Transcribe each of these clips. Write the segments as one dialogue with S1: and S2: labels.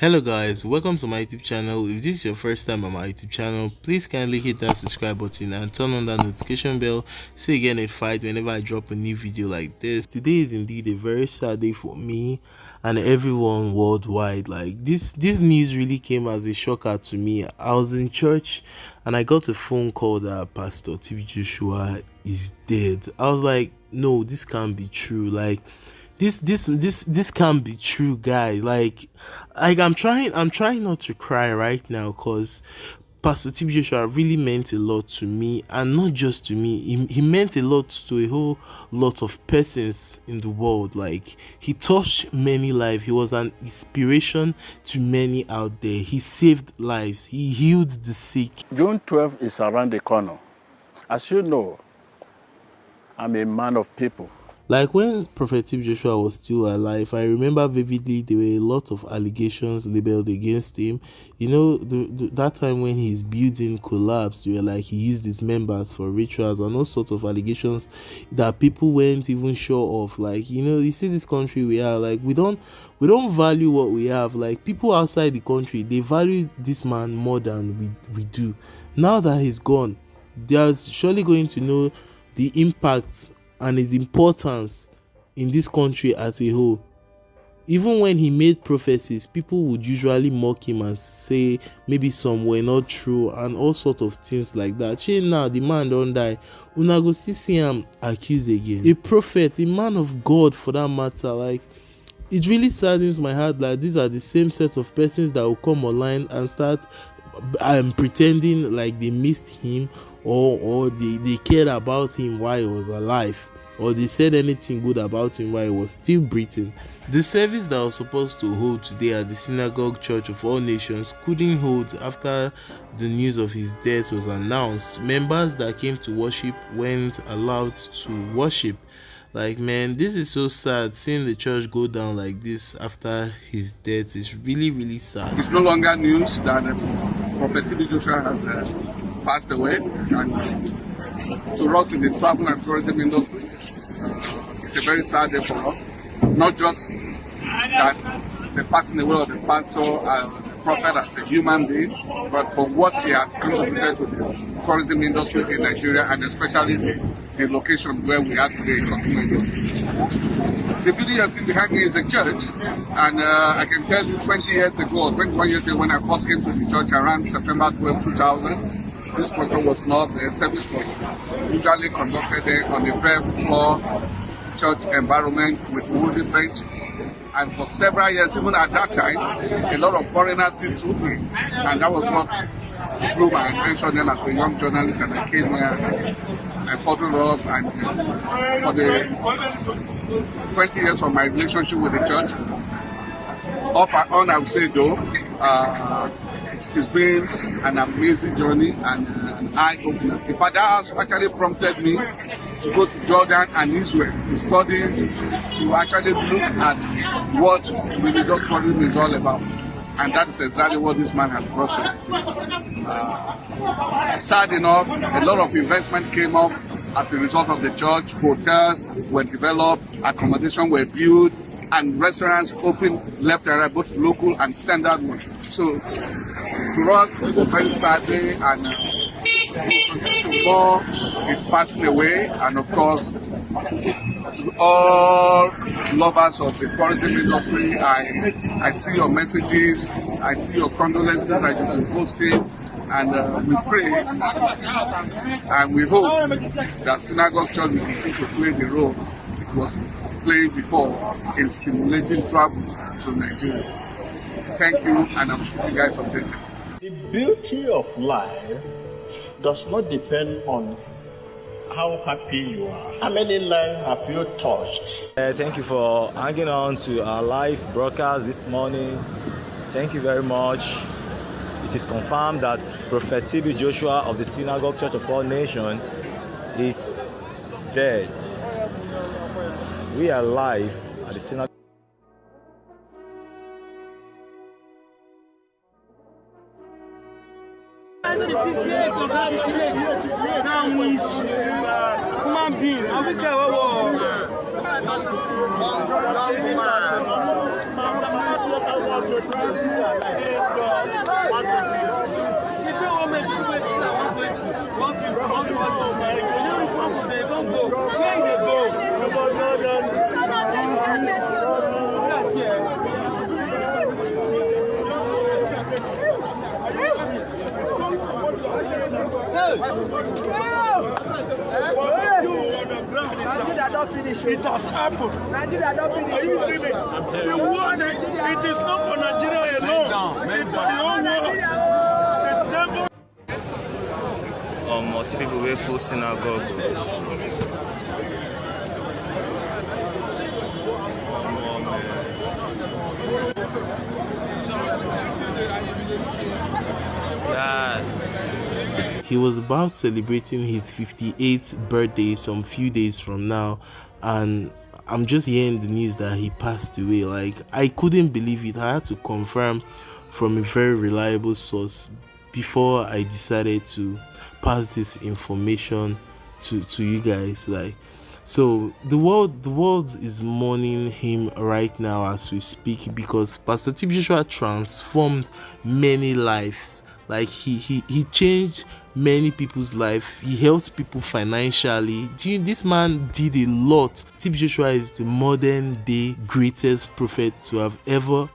S1: Hello guys, welcome to my YouTube channel. If this is your first time on my YouTube channel, please kindly hit that subscribe button and turn on that notification bell so you get notified whenever I drop a new video like this. Today is indeed a very sad day for me and everyone worldwide. Like this news really came as a shocker to me. I was in church and I got a phone call that Pastor Temitope Joshua is dead. I was like, no, this can't be true. Like this can't be true, guys. Like I'm trying not to cry right now, because Pastor Temitope Joshua really meant a lot to me, and not just to me. He meant a lot to a whole lot of persons in the world. Like he touched many lives. He was an inspiration to many out there. He saved lives. He healed the sick.
S2: June 12th is around the corner. As you know, I'm a man of people.
S1: Like when Prophet Temitope Joshua was still alive, I remember vividly there were a lot of allegations labeled against him. You know, that time when his building collapsed, they were like he used his members for rituals and all sorts of allegations that people weren't even sure of. Like, you know, you see this country we are, like we don't value what we have. Like people outside the country, they value this man more than we do. Now that he's gone, they are surely going to know the impact and his importance in this country as a whole. Even when he made prophecies, people would usually mock him and say maybe some were not true and all sorts of things like that. Now the man don't die, una go still see him accused again. A prophet, a man of God for that matter. Like it really saddens my heart. Like these are the same sets of persons that will come online and start pretending like they missed him, or they cared about him while he was alive, or they said anything good about him while he was still breathing. The service that was supposed to hold today at the Synagogue Church of All Nations couldn't hold after the news of his death was announced. Members that came to worship weren't allowed to worship. Like, man, this is so sad. Seeing the church go down like this after his death is really, really sad.
S3: It's no longer news that Prophet Temitope Joshua has passed away, and to us in the travel and tourism industry, it's a very sad day for us. Not just that the passing away of the pastor and the prophet as a human being, but for what he has contributed to the tourism industry in Nigeria, and especially the location where we are today in Kotumo. The building you're seeing behind me is a church, and I can tell you 20 years ago, 21 years ago, when I first came to the church around September 12, 2000, this structure was not, the service was usually conducted there on a bare floor church environment with wooden bench. And for several years, even at that time, a lot of foreigners still through me. And that was what drew my attention then as a young journalist, and I came here, I followed up, and for the 20 years of my relationship with the church, off and on, I would say though, it's been an amazing journey and an eye-opener. In fact, that has actually prompted me to go to Jordan and Israel to study, to actually look at what religious tourism is all about. And that's exactly what this man has brought to. Sad enough, a lot of investment came up as a result of the church. Hotels were developed, accommodation were built, and restaurants open left and right, both local and standard ones. So to us, it's a very sad day, and we continue to mourn his passing away. And of course, to all lovers of the tourism industry, I see your messages, I see your condolences that you've been posting, and we pray and we hope that Synagogue Church will continue to play the role it was playing before in stimulating travel to Nigeria. Thank you, and I'm keeping you guys updated.
S2: The beauty of life does not depend on how happy you are. How many lives have you touched?
S4: Thank you for hanging on to our live broadcast this morning. Thank you very much. It is confirmed that Prophet Temitope Joshua of the Synagogue Church of All Nations is dead. We are live at the Synagogue.
S5: Nigeria don't finish. It has happened. Nigeria don't finish. Are you dreaming? The war, it is not for Nigeria alone. It's for the whole world.
S6: Most people wait for synagogue.
S1: He was about celebrating his 58th birthday some few days from now, and I'm just hearing the news that he passed away. Like, I couldn't believe it. I had to confirm from a very reliable source before I decided to pass this information to you guys. Like, so the world is mourning him right now as we speak, because Pastor Temitope Joshua transformed many lives. Like, he changed many people's life. He helped people financially. This man did a lot. Temitope Joshua is the modern day greatest prophet to have ever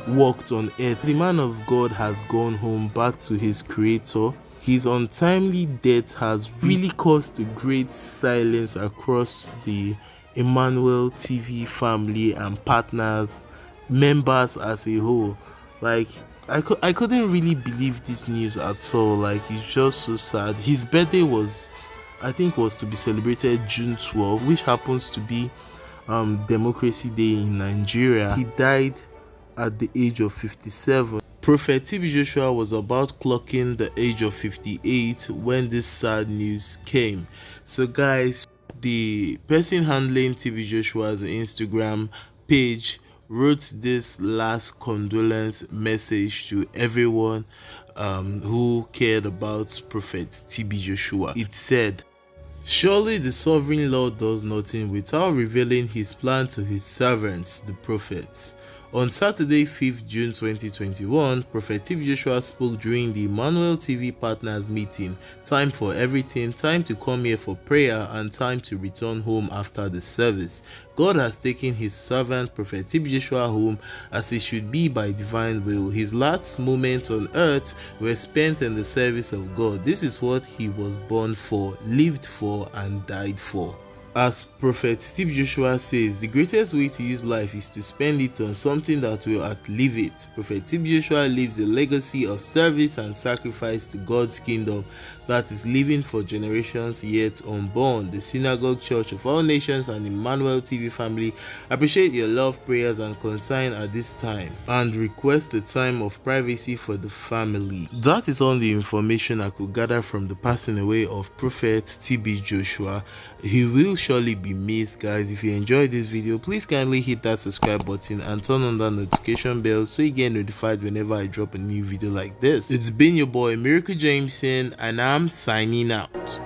S1: walked on earth. The man of God has gone home back to his creator. His untimely death has really caused a great silence across the Emmanuel TV family and partners, members as a whole. Like, I couldn't really believe this news at all. Like, it's just so sad. His birthday was to be celebrated June 12, which happens to be Democracy Day in Nigeria. He died at the age of 57. Prophet Temitope Joshua was about clocking the age of 58 when this sad news came. So guys, the person handling Temitope Joshua's Instagram page wrote this last condolence message to everyone who cared about Prophet Temitope Joshua. It said, "Surely the sovereign Lord does nothing without revealing his plan to his servants, the prophets. On Saturday, 5th June 2021, Prophet Temitope Joshua spoke during the Emmanuel TV Partners meeting. Time for everything, time to come here for prayer, and time to return home after the service. God has taken his servant Prophet Temitope Joshua home as it should be by divine will. His last moments on earth were spent in the service of God. This is what he was born for, lived for, and died for." As Prophet Temitope Joshua says, the greatest way to use life is to spend it on something that will outlive it. Prophet Temitope Joshua leaves a legacy of service and sacrifice to God's kingdom that is living for generations yet unborn. The Synagogue Church of All Nations and Emmanuel TV family appreciate your love, prayers, and concern at this time and request a time of privacy for the family. That is all the information I could gather from the passing away of Prophet Temitope Joshua. He will surely be missed, guys. If you enjoyed this video, please kindly hit that subscribe button and turn on that notification bell so you get notified whenever I drop a new video like this. It's been your boy Miracle Jameson, and I'm signing out.